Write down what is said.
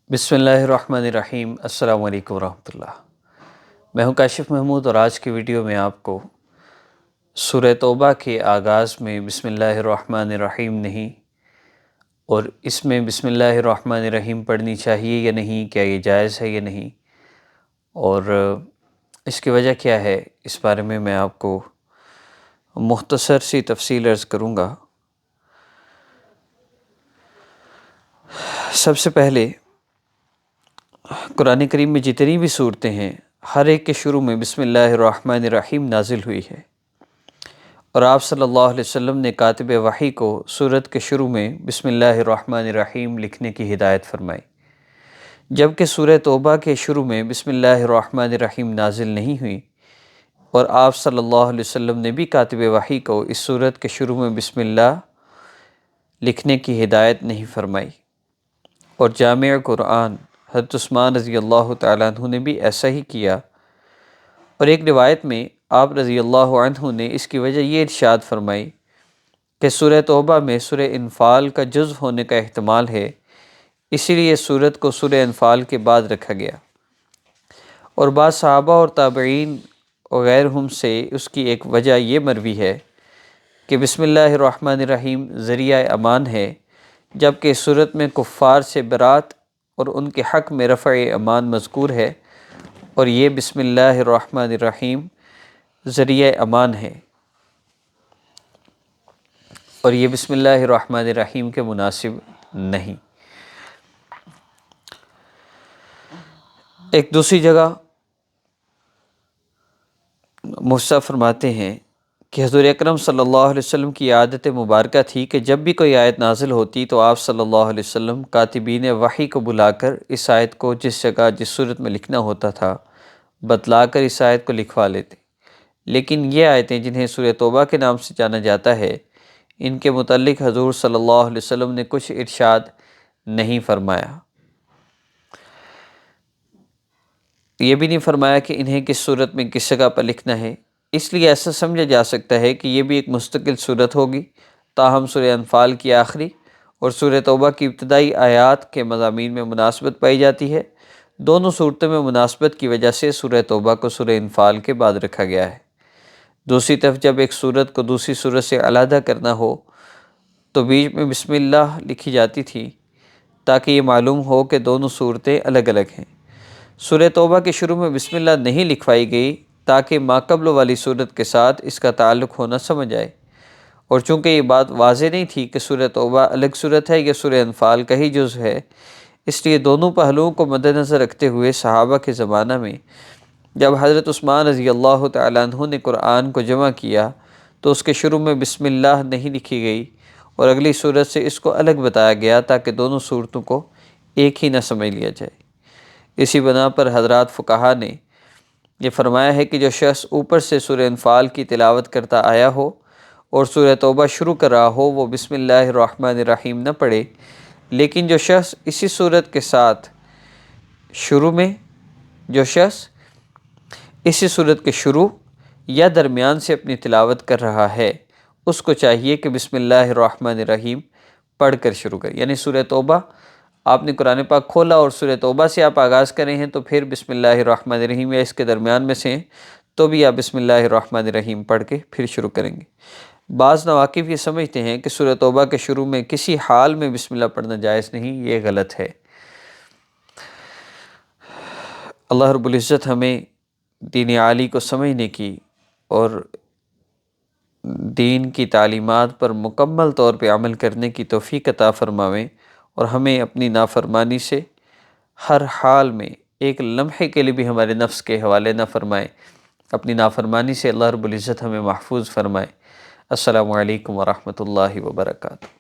بسم اللہ الرحمن الرحیم۔ السلام علیکم ورحمۃ اللہ۔ میں ہوں کاشف محمود اور آج کی ویڈیو میں آپ کو سورہ توبہ کے آغاز میں بسم اللہ الرحمن الرحیم نہیں اور اس میں بسم اللہ الرحمن الرحیم پڑھنی چاہیے یا نہیں، کیا یہ جائز ہے یا نہیں، اور اس کی وجہ کیا ہے، اس بارے میں آپ کو مختصر سی تفصیل عرض کروں گا۔ سب سے پہلے قرآن کریم میں جتنی بھی صورتیں ہیں، ہر ایک کے شروع میں بسم اللہ الرحمن الرحیم نازل ہوئی ہے، اور آپ صلی اللہ علیہ وسلم نے کاتب وحی کو سورت کے شروع میں بسم اللہ الرحمن الرحیم لکھنے کی ہدایت فرمائی، جبکہ سورہ توبہ کے شروع میں بسم اللہ الرحمن الرحیم نازل نہیں ہوئی، اور آپ صلی اللہ علیہ وسلم نے بھی کاتب وحی کو اس سورت کے شروع میں بسم اللہ لکھنے کی ہدایت نہیں فرمائی، اور جامع قرآن حضرت عثمان رضی اللہ تعالیٰ عنہ نے بھی ایسا ہی کیا۔ اور ایک روایت میں آپ رضی اللہ عنہ نے اس کی وجہ یہ ارشاد فرمائی کہ سورہ توبہ میں سورہ انفال کا جزء ہونے کا احتمال ہے، اسی لیے سورت کو سورہ انفال کے بعد رکھا گیا، اور بعض صحابہ اور تابعین وغیرہم سے اس کی ایک وجہ یہ مروی ہے کہ بسم اللہ الرحمن الرحیم ذریعہ امان ہے، جبکہ سورت میں کفار سے برات اور ان کے حق میں رفع امان مذکور ہے، اور یہ بسم اللہ الرحمن الرحیم ذریعہ امان ہے، اور یہ بسم اللہ الرحمن الرحیم کے مناسب نہیں۔ ایک دوسری جگہ مفسر فرماتے ہیں کہ حضور اکرم صلی اللہ علیہ وسلم کی عادت مبارکہ تھی کہ جب بھی کوئی آیت نازل ہوتی تو آپ صلی اللہ علیہ وسلم کاتبین وحی کو بلا کر اس آیت کو جس جگہ جس صورت میں لکھنا ہوتا تھا بتلا کر اس آیت کو لکھوا لیتے، لیکن یہ آیتیں جنہیں سورہ توبہ کے نام سے جانا جاتا ہے، ان کے متعلق حضور صلی اللہ علیہ وسلم نے کچھ ارشاد نہیں فرمایا۔ یہ بھی نہیں فرمایا کہ انہیں کس صورت میں کس جگہ پر لکھنا ہے، اس لیے ایسا سمجھا جا سکتا ہے کہ یہ بھی ایک مستقل صورت ہوگی، تاہم سورہ انفال کی آخری اور سورہ توبہ کی ابتدائی آیات کے مضامین میں مناسبت پائی جاتی ہے۔ دونوں صورتوں میں مناسبت کی وجہ سے سورہ توبہ کو سورہ انفال کے بعد رکھا گیا ہے۔ دوسری طرف جب ایک صورت کو دوسری صورت سے علیحدہ کرنا ہو تو بیچ میں بسم اللہ لکھی جاتی تھی تاکہ یہ معلوم ہو کہ دونوں صورتیں الگ الگ ہیں۔ سورہ توبہ کے شروع میں بسم اللہ نہیں لکھوائی گئی تاکہ ماقبل والی صورت کے ساتھ اس کا تعلق ہونا سمجھ آئے، اور چونکہ یہ بات واضح نہیں تھی کہ سورہ توبہ الگ صورت ہے یا سورہ انفال کا ہی جزء ہے، اس لیے دونوں پہلوؤں کو مد نظر رکھتے ہوئے صحابہ کے زمانہ میں جب حضرت عثمان رضی اللہ تعالیٰ عنہ نے قرآن کو جمع کیا تو اس کے شروع میں بسم اللہ نہیں لکھی گئی، اور اگلی صورت سے اس کو الگ بتایا گیا تاکہ دونوں صورتوں کو ایک ہی نہ سمجھ لیا جائے۔ اسی بنا پر حضرات فقہا نے یہ فرمایا ہے کہ جو شخص اوپر سے سورہ انفال کی تلاوت کرتا آیا ہو اور سورہ توبہ شروع کر رہا ہو وہ بسم اللہ الرحمن الرحیم نہ پڑھے، لیکن جو شخص اسی صورت کے ساتھ اسی صورت کے شروع یا درمیان سے اپنی تلاوت کر رہا ہے، اس کو چاہیے کہ بسم اللہ الرحمن الرحیم پڑھ کر شروع کرے، یعنی سورہ توبہ آپ نے قرآن پاک کھولا اور سورہ توبہ سے آپ آغاز کریں ہیں تو پھر بسم اللہ الرحمن الرحیم یا اس کے درمیان میں سے ہیں تو بھی آپ بسم اللہ الرحمن الرحیم پڑھ کے پھر شروع کریں گے۔ بعض نواقف یہ سمجھتے ہیں کہ سورہ توبہ کے شروع میں کسی حال میں بسم اللہ پڑھنا جائز نہیں، یہ غلط ہے۔ اللہ رب العزت ہمیں دین عالی کو سمجھنے کی اور دین کی تعلیمات پر مکمل طور پہ عمل کرنے کی توفیق عطا فرماویں، اور ہمیں اپنی نافرمانی سے ہر حال میں ایک لمحے کے لیے بھی ہمارے نفس کے حوالے نہ فرمائے، اپنی نافرمانی سے اللہ رب العزت ہمیں محفوظ فرمائے۔ السلام علیکم ورحمۃ اللہ وبرکاتہ۔